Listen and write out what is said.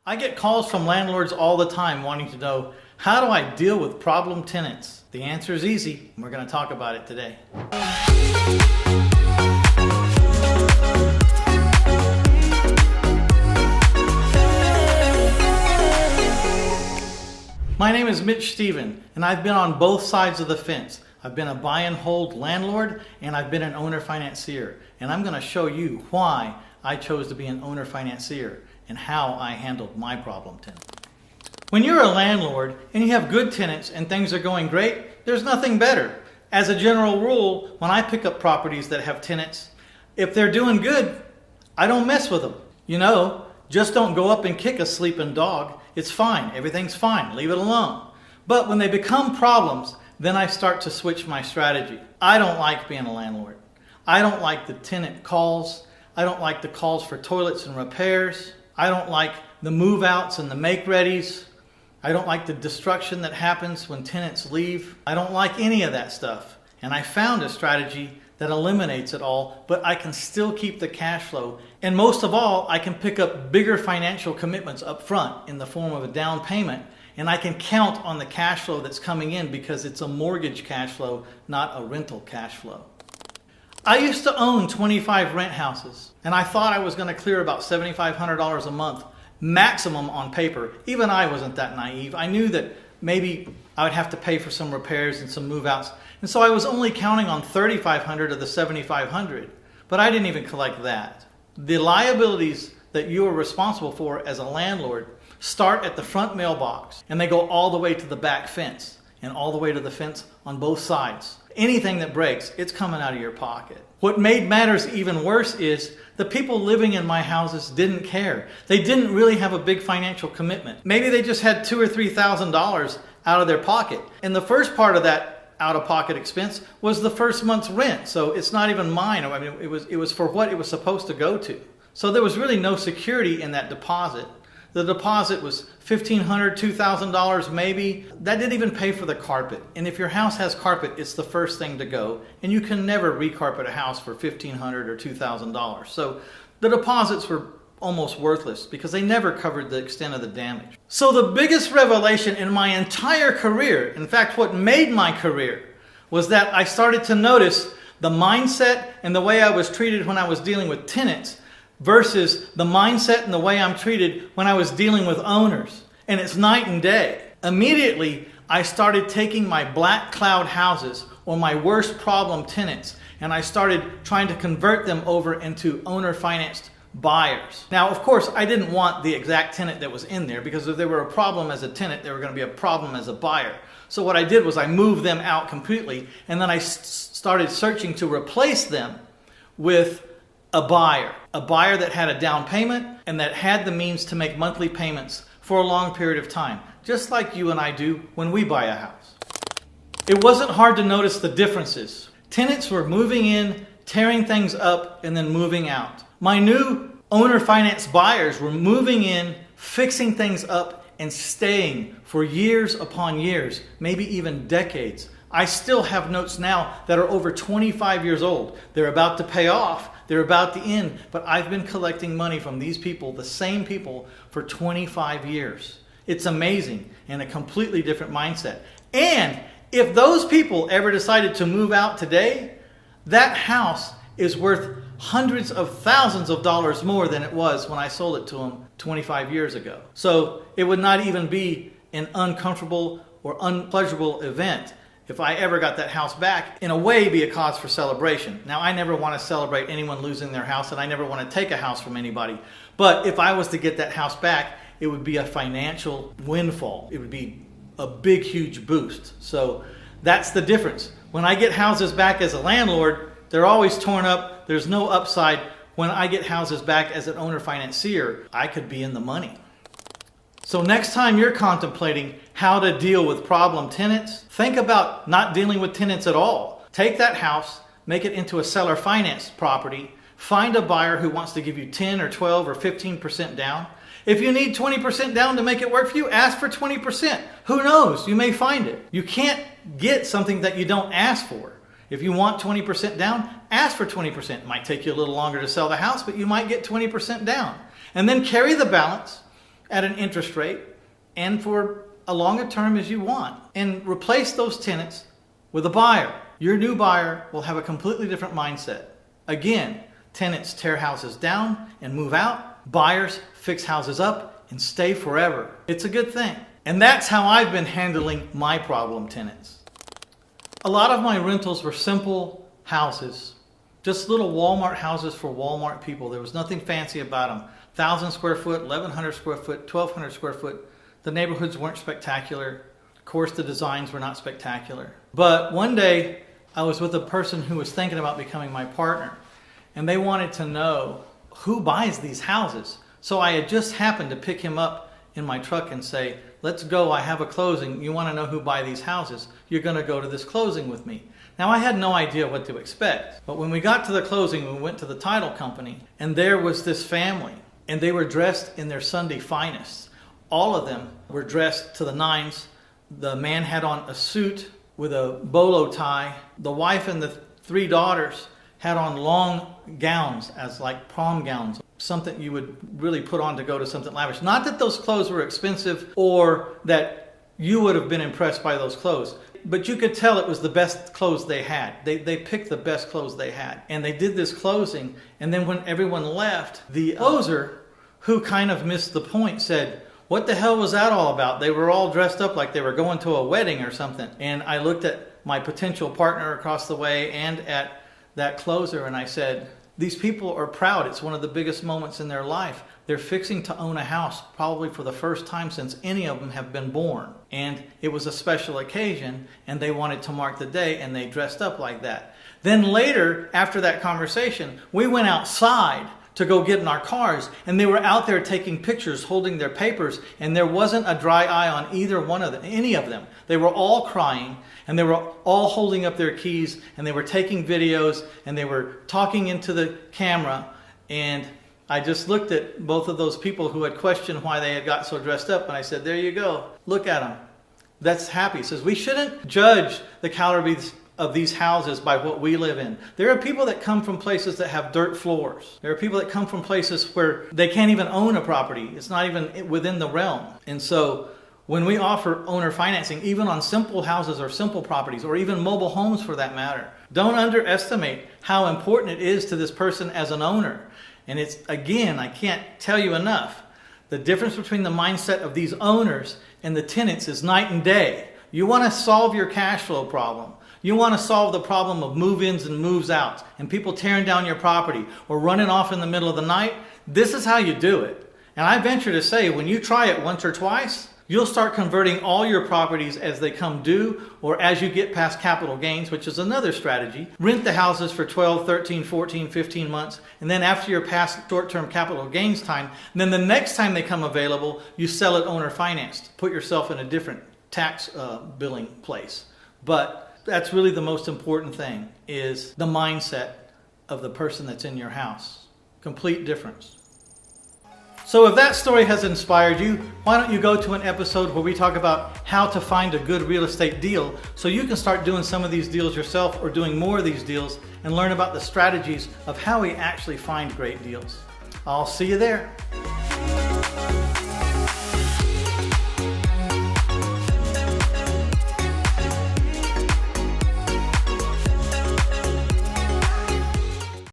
I get calls from landlords all the time wanting to know, how do I deal with problem tenants? The answer is easy, and we're going to talk about it today. My name is Mitch Stephen, and I've been on both sides of the fence. I've been a buy and hold landlord, and I've been an owner financier. And I'm going to show you why I chose to be an owner financier and how I handled my problem tenant. When you're a landlord and you have good tenants and things are going great, there's nothing better. As a general rule, when I pick up properties that have tenants, if they're doing good, I don't mess with them. You know, just don't go up and kick a sleeping dog. It's fine. Everything's fine. Leave it alone. But when they become problems, then I start to switch my strategy. I don't like being a landlord. I don't like the tenant calls. I don't like the calls for toilets and repairs. I don't like the move-outs and the make-readies. I don't like the destruction that happens when tenants leave. I don't like any of that stuff. And I found a strategy that eliminates it all, but I can still keep the cash flow. And most of all, I can pick up bigger financial commitments up front in the form of a down payment, and I can count on the cash flow that's coming in because it's a mortgage cash flow, not a rental cash flow. I used to own 25 rent houses, and I thought I was going to clear about $7,500 a month maximum on paper. Even I wasn't that naive. I knew that maybe I would have to pay for some repairs and some move-outs, and so I was only counting on $3,500 of the $7,500, but I didn't even collect that. The liabilities that you are responsible for as a landlord start at the front mailbox, and they go all the way to the back fence and all the way to the fence on both sides. Anything that breaks, it's coming out of your pocket. What made matters even worse is the people living in my houses didn't care. They didn't really have a big financial commitment. Maybe they just had $2,000 or $3,000 out of their pocket. And the first part of that out-of-pocket expense was the first month's rent. So it's not even mine. I mean, it was for what it was supposed to go to. So there was really no security in that deposit. The deposit was $1,500, $2,000 maybe. That didn't even pay for the carpet. And if your house has carpet, it's the first thing to go. And you can never recarpet a house for $1,500 or $2,000. So the deposits were almost worthless because they never covered the extent of the damage. So the biggest revelation in my entire career, in fact, what made my career, was that I started to notice the mindset and the way I was treated when I was dealing with tenants versus the mindset and the way I'm treated when I was dealing with owners. And it's night and day. Immediately, I started taking my black cloud houses or my worst problem tenants, and I started trying to convert them over into owner-financed buyers. Now, of course, I didn't want the exact tenant that was in there because if they were a problem as a tenant, they were going to be a problem as a buyer. So what I did was I moved them out completely, and then I started searching to replace them with a buyer that had a down payment and that had the means to make monthly payments for a long period of time, just like you and I do when we buy a house. It wasn't hard to notice the differences. Tenants were moving in, tearing things up, and then moving out. My new owner finance buyers were moving in, fixing things up, and staying for years upon years, maybe even decades. I still have notes now that are over 25 years old. They're about to pay off. They're about to end, but I've been collecting money from these people, the same people, for 25 years. It's amazing and a completely different mindset. And if those people ever decided to move out today, that house is worth hundreds of thousands of dollars more than it was when I sold it to them 25 years ago. So it would not even be an uncomfortable or unpleasurable event if I ever got that house back, in a way be a cause for celebration. Now, I never want to celebrate anyone losing their house, and I never want to take a house from anybody. But if I was to get that house back, it would be a financial windfall. It would be a big, huge boost. So that's the difference. When I get houses back as a landlord, they're always torn up. There's no upside. When I get houses back as an owner financier, I could be in the money. So next time you're contemplating how to deal with problem tenants, think about not dealing with tenants at all. Take that house, make it into a seller finance property, find a buyer who wants to give you 10 or 12 or 15% down. If you need 20% down to make it work for you, ask for 20%. Who knows? You may find it. You can't get something that you don't ask for. If you want 20% down, ask for 20%. It might take you a little longer to sell the house, but you might get 20% down. And then carry the balance at an interest rate and for a longer term as you want, and replace those tenants with a buyer. Your new buyer will have a completely different mindset. Again, tenants tear houses down and move out. Buyers fix houses up and stay forever. It's a good thing. And that's how I've been handling my problem tenants. A lot of my rentals were simple houses, just little Walmart houses for Walmart people. There was nothing fancy about them. 1,000 square foot, 1,100 square foot, 1,200 square foot. The neighborhoods weren't spectacular. Of course, the designs were not spectacular. But one day, I was with a person who was thinking about becoming my partner, and they wanted to know who buys these houses. So I had just happened to pick him up in my truck and say, let's go, I have a closing. You want to know who buy these houses? You're going to go to this closing with me. Now, I had no idea what to expect. But when we got to the closing, we went to the title company, and there was this family, and they were dressed in their Sunday finest. All of them were dressed to the nines. The man had on a suit with a bolo tie. The wife and the 3 daughters had on long gowns, as like prom gowns, something you would really put on to go to something lavish. Not that those clothes were expensive or that you would have been impressed by those clothes, but you could tell it was the best clothes they had. They picked the best clothes they had. And they did this closing, and then when everyone left, the closer, who kind of missed the point, said, what the hell was that all about? They were all dressed up like they were going to a wedding or something. And I looked at my potential partner across the way and at that closer, and I said, these people are proud. It's one of the biggest moments in their life. They're fixing to own a house probably for the first time since any of them have been born. And it was a special occasion, and they wanted to mark the day, and they dressed up like that. Then later, after that conversation, we went outside to go get in our cars, and they were out there taking pictures, holding their papers, and there wasn't a dry eye on either one of them, any of them. They were all crying, and they were all holding up their keys, and they were taking videos, and they were talking into the camera. And I just looked at both of those people who had questioned why they had got so dressed up, and I said, there you go, look at them. That's happy. He says, we shouldn't judge the calories of these houses by what we live in. There are people that come from places that have dirt floors. There are people that come from places where they can't even own a property. It's not even within the realm. And so when we offer owner financing, even on simple houses or simple properties, or even mobile homes for that matter, don't underestimate how important it is to this person as an owner. And it's, again, I can't tell you enough. The difference between the mindset of these owners and the tenants is night and day. You want to solve your cash flow problem. You want to solve the problem of move-ins and moves-outs and people tearing down your property or running off in the middle of the night. This is how you do it. And I venture to say, when you try it once or twice, you'll start converting all your properties as they come due or as you get past capital gains, which is another strategy. Rent the houses for 12, 13, 14, 15 months. And then after you're past short-term capital gains time, then the next time they come available, you sell it owner financed. Put yourself in a different tax billing place. But that's really the most important thing, is the mindset of the person that's in your house. Complete difference. So if that story has inspired you, why don't you go to an episode where we talk about how to find a good real estate deal so you can start doing some of these deals yourself or doing more of these deals and learn about the strategies of how we actually find great deals. I'll see you there.